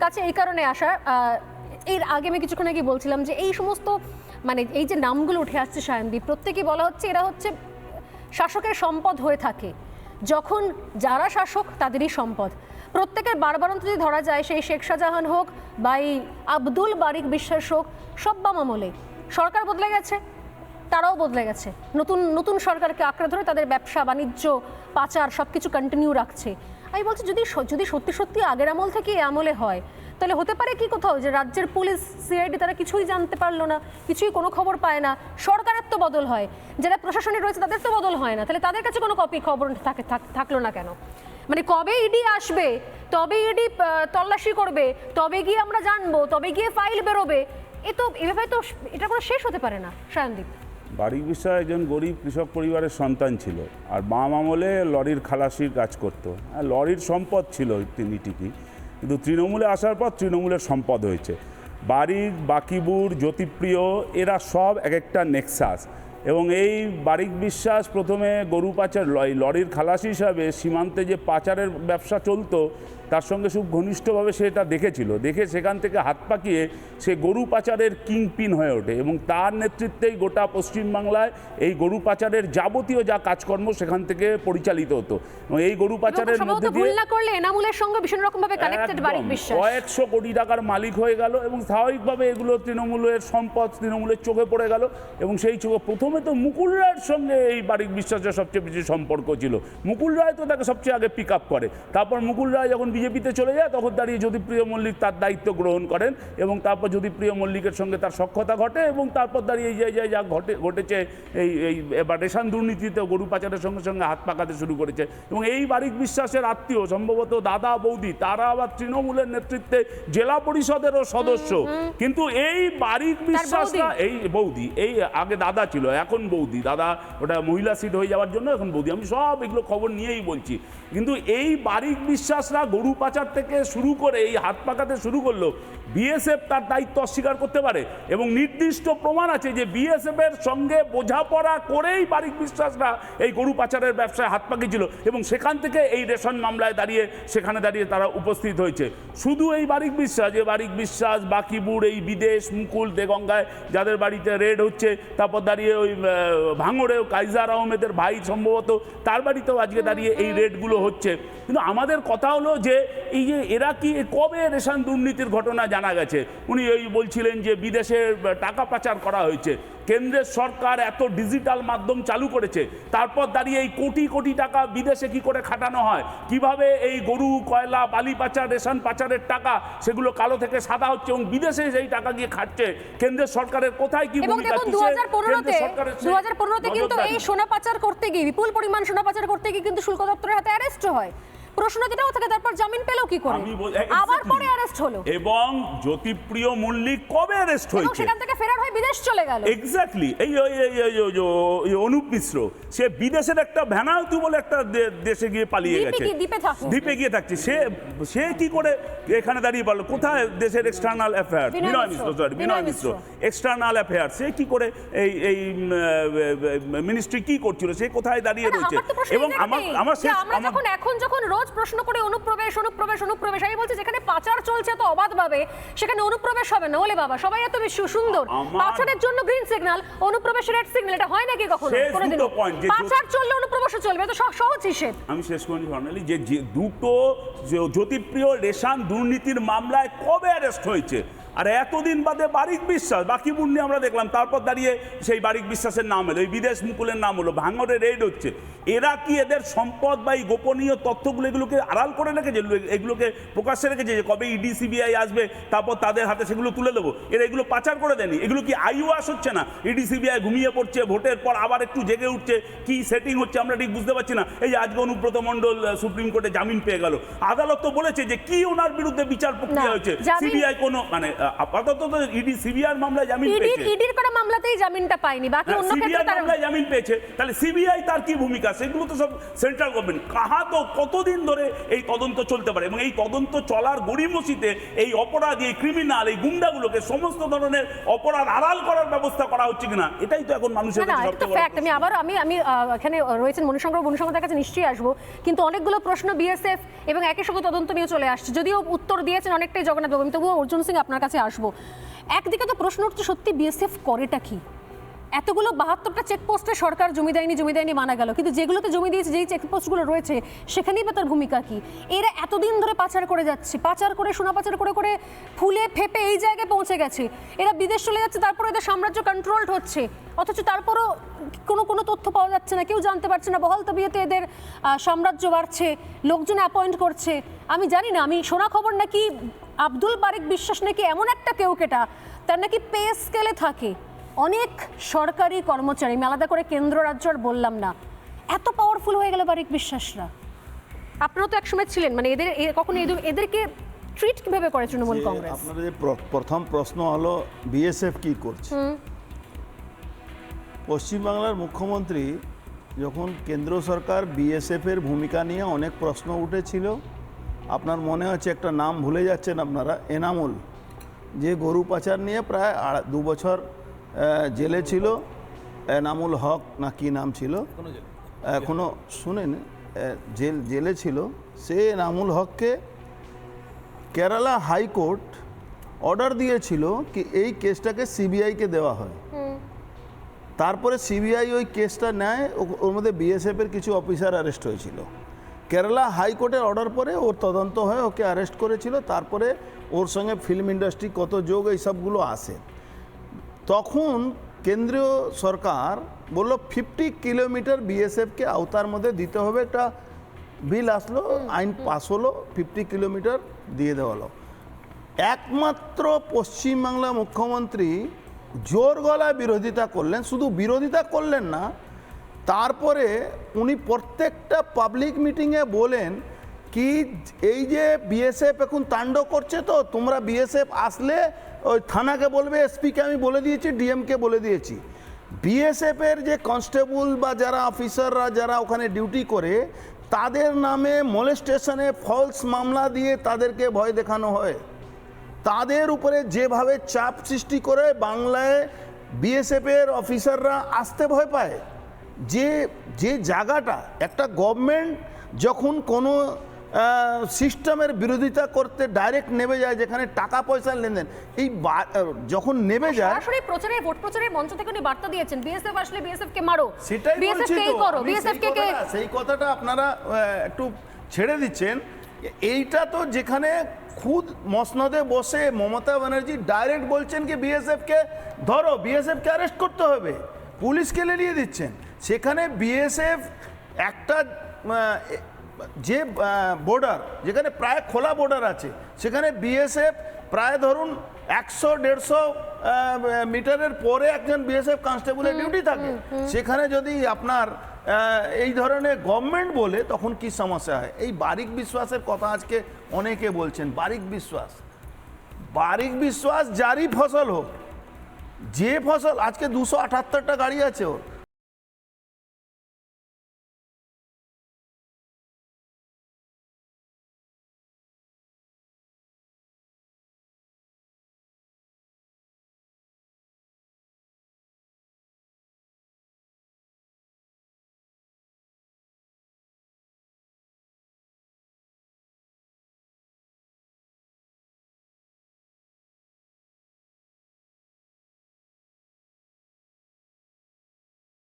কাছে এই কারণে আসা, এর আগে আমি কিছুক্ষণ আগে বলছিলাম যে এই সমস্ত মানে এই যে নামগুলো উঠে আসছে সায়নদীপ, প্রত্যেকেই বলা হচ্ছে এরা হচ্ছে শাসকের সম্পদ হয়ে থাকে, যখন যারা শাসক তাদেরই সম্পদ। প্রত্যেকের বারবারন্ত যদি ধরা যায়, সেই শেখ শাহজাহান হোক বা এই আব্দুল বারিক বিশ্বাস হোক, সব বাম আমলে। সরকার বদলে গেছে, তারাও বদলে গেছে, নতুন নতুন সরকারকে আঁকড়ে ধরে তাদের ব্যবসা বাণিজ্য পাচার সব কিছু কন্টিনিউ রাখছে। আমি বলছি যদি সত্যি সত্যি আগের আমল থেকে এই আমলে হয়, তাহলে হতে পারে কি কোথাও যে রাজ্যের পুলিশ সিআইডি তারা কিছুই জানতে পারলো না, কিছুই কোনো খবর পায় না। সরকারের তো বদল হয়, যারা প্রশাসনে রয়েছে তাদের তো বদল হয় না, তাহলে তাদের কাছে কোনো কপি খবর থাকলো না কেন? মানে কবে ইডি আসবে, তবে ইডি তল্লাশি করবে, তবে গিয়ে আমরা জানবো, তবে গিয়ে ফাইল বেরোবে। এভাবে তো এটা কোনো শেষ হতে পারে না। সায়নদীপ, বারিক বিশ্বাস একজন গরিব কৃষক পরিবারের সন্তান ছিল, আর বাম আমলে লরির খালাসির কাজ করতো। লরির সম্পদ ছিল তিনি ঠিকই, কিন্তু তৃণমূলে আসার পর তৃণমূলের সম্পদ হয়েছে। বারিক, বাকিবুর, জ্যোতিপ্রিয় এরা সব এক একটা নেক্সাস। এবং এই বারিক বিশ্বাস প্রথমে গরু পাচার লরির খালাসি হিসাবে সীমান্তে যে পাচারের ব্যবসা চলতো তার সঙ্গে খুব ঘনিষ্ঠভাবে সে এটা দেখেছিল, দেখে সেখান থেকে হাত পাকিয়ে সে গরু পাচারের কিংপিন হয়ে ওঠে এবং তার নেতৃত্বেই গোটা পশ্চিমবাংলায় এই গরু পাচারের যাবতীয় যা কাজকর্ম সেখান থেকে পরিচালিত হতো। এবং এই গরু পাচারের মধ্যে দিয়ে এনামুলের সঙ্গে ভীষণ রকমভাবে কানেক্টেড বারিক বিশ্বাস কয়েকশো কোটি টাকার মালিক হয়ে গেল এবং স্বাভাবিকভাবে এগুলো তৃণমূলের সম্পদ, তৃণমূলের চোখে পড়ে গেল। এবং সেই চোখে প্রথমে তো মুকুল রায়ের সঙ্গে এই বারিক বিশ্বাসের সবচেয়ে বেশি সম্পর্ক ছিল। মুকুল রায় তো তাকে সবচেয়ে আগে পিক আপ করে, তারপর মুকুল রায় যখন বিজেপিতে চলে যায় তখন দাঁড়িয়ে জ্যোতিপ্রিয় মল্লিক তার দায়িত্ব গ্রহণ করেন এবং তারপর জ্যোতিপ্রিয় মল্লিকের সঙ্গে তার সখ্যতা ঘটে এবং তারপর দাঁড়িয়ে যা ঘটেছে এই এবার রেশন দুর্নীতিতে গরু পাচারের সঙ্গে সঙ্গে হাত পাকাতে শুরু করেছে। এবং এই বারিক বিশ্বাসের আত্মীয় সম্ভবত দাদা বৌদি তারা আবার তৃণমূলের নেতৃত্বে জেলা পরিষদেরও সদস্য। কিন্তু এই বারিক বিশ্বাসরা, এই বৌদি, এই আগে দাদা ছিল এখন বৌদি, দাদা ওটা মহিলা সিট হয়ে যাওয়ার জন্য এখন বৌদি, আমি সব এগুলো খবর নিয়েই বলছি। কিন্তু এই বারিক বিশ্বাসরা গরু পাচার থেকে শুরু করে এই হাত পাকাতে শুরু করলো। বিএসএফ তার দায়িত্ব অস্বীকার করতে পারে এবং নির্দিষ্ট প্রমাণ আছে যে বিএসএফ এর সঙ্গে বোঝাপড়া করেই বারিক বিশ্বাসরা এই গরু পাচারের ব্যবসায় হাত পাকিয়েছিল এবং সেখান থেকে এই রেশন মামলায় সেখানে দাঁড়িয়ে তারা উপস্থিত হয়েছে। শুধু এই বারিক বিশ্বাস বাকিবুর, এই বিদেশ, মুকুল, দেগঙ্গায় যাদের বাড়িতে রেড হচ্ছে, তারপর দাঁড়িয়ে ওই ভাঙড়েও কাইজার আহমেদের ভাই সম্ভবত তার বাড়িতেও আজকে দাঁড়িয়ে এই রেডগুলো হচ্ছে। কিন্তু আমাদের কথা হলো যে এই যে এরা কি কবে রেশন দুর্নীতির ঘটনা জানা গেছে? উনি এই বলছিলেন যে বিদেশে টাকা পাচার করা হয়েছে। কেন্দ্রের সরকার এত ডিজিটাল মাধ্যম চালু করেছে, তারপর দাঁড়িয়ে এই কোটি কোটি টাকা বিদেশে কি করে খাটানো হয়, কিভাবে এই গরু, কয়লা, বালি পাচার, রেশন পাচারের টাকা সেগুলো কালো থেকে সাদা হচ্ছে এবং বিদেশে সেই টাকা গিয়ে খাটছে। কেন্দ্রের সরকারের কোথায় কি ভূমিকা? 2015-তে কিন্তু এই সোনা পাচার করতে গিয়ে, বিপুল পরিমাণ সোনা পাচার করতে গিয়ে কিন্তু শুল্ক দপ্তরের হাতে অ্যারেস্ট হয়। প্রশ্ন যেটাও থাকে তারপর জামিন পেলো কি করে, আবার পরে অ্যারেস্ট হলো। এবং জ্যোতিপ্রিয় মল্লিক কবে অ্যারেস্ট হয়েছে? সেখান থেকে ফেরার হয়ে বিদেশ চলে গেল। এক্স্যাক্টলি। এই অনুপ মিশ্র সে বিদেশের একটা ভ্যানাউতু বলে একটা দেশে গিয়ে পালিয়ে গেছে, দ্বীপে গিয়ে থাকছে। সে কি করে এখানে দাঁড়িয়ে পারলো? কোথায় দেশের এক্সটার্নাল অ্যাফেয়ার্স, বিনয় মিশ্র এক্সটার্নাল অ্যাফেয়ার্স, সে কি করে এই মিনিস্ট্রি কি করছিল, সে কোথায় দাঁড়িয়ে রয়েছে? এবং এখন যখন রোজ প্রশ্ন করে অনুপ্রবেশ, আমি বলছি যেখানে পাচার চলছে তো অবাধভাবে, সেখানে অনুপ্রবেশ হবে না? ওলে বাবা, সবাই এত বেশি সুন্দর, পাচারের জন্য গ্রিন সিগন্যাল, অনুপ্রবেশের রেড সিগন্যাল, এটা হয় নাকি কখনো? পাচার চললে অনুপ্রবেশ চলবে, তো সহজ হিসেব। আমি শেষ করি ফাইনালি যে দুটো জ্যোতিপ্রিয় রেশন দুর্নীতির মামলায় কবে অ্যারেস্ট হয়েছে? আর এতদিন বাদে বারিক বিশ্বাস, বাকিবুর নিয়ে আমরা দেখলাম, তারপর দাঁড়িয়ে সেই বারিক বিশ্বাসের নাম এলো, এই বিদেশ মুকুলের নাম হলো, ভাঙড়ে রেড হচ্ছে। এরা কি এদের সম্পদ বা এই গোপনীয় তথ্যগুলো এগুলোকে আড়াল করে রেখেছে, এগুলোকে প্রকাশ্যে রেখেছে যে কবে ইডি সিবিআই আসবে তারপর তাদের হাতে সেগুলো তুলে দেবো? এরা এগুলো পাচার করে দেয়নি। এগুলো কি আইওয়াস হচ্ছে না? ইডি সিবিআই ঘুমিয়ে পড়ছে, ভোটের পর আবার একটু জেগে উঠছে, কি সেটিং হচ্ছে আমরা ঠিক বুঝতে পারছি না। এই যে আজকে অনুব্রত মণ্ডল সুপ্রিম কোর্টে জামিন পেয়ে গেল, আদালত তো বলেছে যে কি ওনার বিরুদ্ধে বিচার প্রক্রিয়া হয়েছে, সিবিআই কোনো মানে আপাতত তো ইডি সিবিআই মামলায় জামিন পেয়েছে, ইডির করা মামলাতেই জামিনটা পায়নি, বাকি অন্য ক্ষেত্রে সিবিআই তারা মামলায় জামিন পেয়েছে। তাহলে সিবিআই তার কি ভূমিকা? সেগুলো তো সব সেন্ট্রাল গভর্নমেন্ট। তো কতদিন ধরে এই তদন্ত চলতে পারে, এবং এই তদন্ত চলার গড়িমসিতে এই অপরাধী, এই ক্রিমিনাল, এই গুন্ডাগুলোকে সমস্ত ধরনের অপরাধ আড়াল করার ব্যবস্থা করা হচ্ছে কিনা, এটাই তো এখন মানুষের না, কাছে এটা তো সবচেয়ে বড় ফ্যাক্ট। আমি আবার আমি এখানে রয়েছেন মনুসংগ্রহের কাছে নিশ্চয়ই আসবো, কিন্তু অনেকগুলো প্রশ্ন বিএসএফ এবং একই সঙ্গে তদন্ত নিয়ে চলে আসছে, যদিও উত্তর দিয়েছেন অনেকটাই জগন্নাথ বাবু। আমি তবুও অর্জুন সিং আপনার কাছে আসবো। একদিকে তো প্রশ্ন উঠছে, সত্যি বিএসএফ করেটা কি? এতগুলো 72টা চেকপোস্টে সরকার জমি দেয়নি মানা গেল, কিন্তু যেগুলোতে জমি দিয়েছে, যেই চেকপোস্টগুলো রয়েছে, সেখানেই বা তার ভূমিকা কি? এরা এতদিন ধরে পাচার করে যাচ্ছে, পাচার করে সোনা পাচার করে করে ফুলে ফেপে এই জায়গায় পৌঁছে গেছে। এরা বিদেশ চলে যাচ্ছে, তারপরে এদের সাম্রাজ্য কন্ট্রোলড হচ্ছে, অথচ তারপরও কোনো তথ্য পাওয়া যাচ্ছে না, কেউ জানতে পারছে না। বহাল তবিয়তে এদের সাম্রাজ্য বাড়ছে, লোকজন অ্যাপয়েন্ট করছে। আমি জানি না, আমি শোনা খবর নাকি আব্দুল বারিক বিশ্বাস নাকি এমন একটা কেটা, তার নাকি পে স্কেলে থাকে অনেক সরকারি কর্মচারী, আমি আলাদা করে কেন্দ্র রাজ্য আর বললাম না। এত পাওয়ারফুল হয়ে গেল বারিক বিশ্বাসরা। আপনারা তো একসময় ছিলেন, মানে কখনো এদেরকে ট্রিট কিভাবে করে তৃণমূল কংগ্রেস? আপনার যে প্রথম প্রশ্ন হলো বিএসএফ কি করছে। পশ্চিমবাংলার মুখ্যমন্ত্রী যখন কেন্দ্র সরকার বিএসএফ এর ভূমিকা নিয়ে অনেক প্রশ্ন উঠেছিল, আপনার মনে হচ্ছে একটা নাম ভুলে যাচ্ছেন আপনারা, এনামুল, যে গরু পাচার নিয়ে প্রায় 2 বছর জেলে ছিল, এনামুল হক না কি নাম ছিল, এখনো শুনেন, জেলে ছিল। সে এনামুল হককে কেরালা হাইকোর্ট অর্ডার দিয়েছিল কি এই কেসটাকে সিবিআইকে দেওয়া হয়। তারপরে সিবিআই ওই কেসটা নেয়, ওর মধ্যে বিএসএফের কিছু অফিসার অ্যারেস্ট হয়েছিল। কেরালা হাইকোর্টের অর্ডার পরে ওর তদন্ত হয়ে ওকে অ্যারেস্ট করেছিল। তারপরে ওর সঙ্গে ফিল্ম ইন্ডাস্ট্রি কত যোগ, এই সবগুলো আসে। তখন কেন্দ্রীয় সরকার বলল 50 কিলোমিটার বিএসএফকে আওতার মধ্যে দিতে হবে, একটা বিল আসলো, আইন পাস হলো, 50 কিলোমিটার দিয়ে দেওয়া হলো। একমাত্র পশ্চিমবাংলা মুখ্যমন্ত্রী জোর গলায় বিরোধিতা করলেন, শুধু বিরোধিতা করলেন না, তারপরে উনি প্রত্যেকটা পাবলিক মিটিংয়ে বলেন কি এই যে বিএসএফ এখন তাণ্ডব করছে, তো তোমরা বিএসএফ আসলে ওই থানাকে বলবে, এসপিকে আমি বলে দিয়েছি, ডিএমকে বলে দিয়েছি। বিএসএফের যে কনস্টেবল বা যারা অফিসাররা যারা ওখানে ডিউটি করে, তাদের নামে মলেস্টেশনে ফলস মামলা দিয়ে তাদেরকে ভয় দেখানো হয়। তাদের উপরে যেভাবে চাপ সৃষ্টি করে বাংলায় বিএসএফের অফিসাররা আসতে ভয় পায়। যে জায়গাটা একটা গভর্নমেন্ট যখন কোনো সিস্টেমের বিরোধিতা করতে ডাইরেক্ট নেমে যায়, যেখানে টাকা পয়সার লেনদেন, এই যখন নেমে যায়, সরাসরি প্রচারে ভোট প্রচারের মঞ্চ থেকে উনি বার্তা দিয়েছেন, বিএসএফ আসলে বিএসএফ কে মারো, সেটাই বলছি তো, সেই কথাটা আপনারা একটু ছেড়ে দিচ্ছেন। এইটা তো যেখানে খুদ মসনদে বসে মমতা ব্যানার্জি ডাইরেক্ট বলছেন কি বিএসএফকে ধরো, বিএসএফকে অ্যারেস্ট করতে হবে, পুলিশকে লেলিয়ে দিচ্ছেন। সেখানে বিএসএফ একটা যে বর্ডার, যেখানে প্রায় খোলা বর্ডার আছে, সেখানে বিএসএফ প্রায় ধরুন 100-150 মিটারের পরে একজন বিএসএফ কনস্টেবলের ডিউটি থাকে। সেখানে যদি আপনার এই ধরনের গভর্নমেন্ট বলে, তখন কি সমস্যা হয়? এই বারিক বিশ্বাসের কথা আজকে অনেকে বলছেন, বারিক বিশ্বাস জারি ফসল হোক, যে ফসল আজকে 278টা গাড়ি আছে ওর,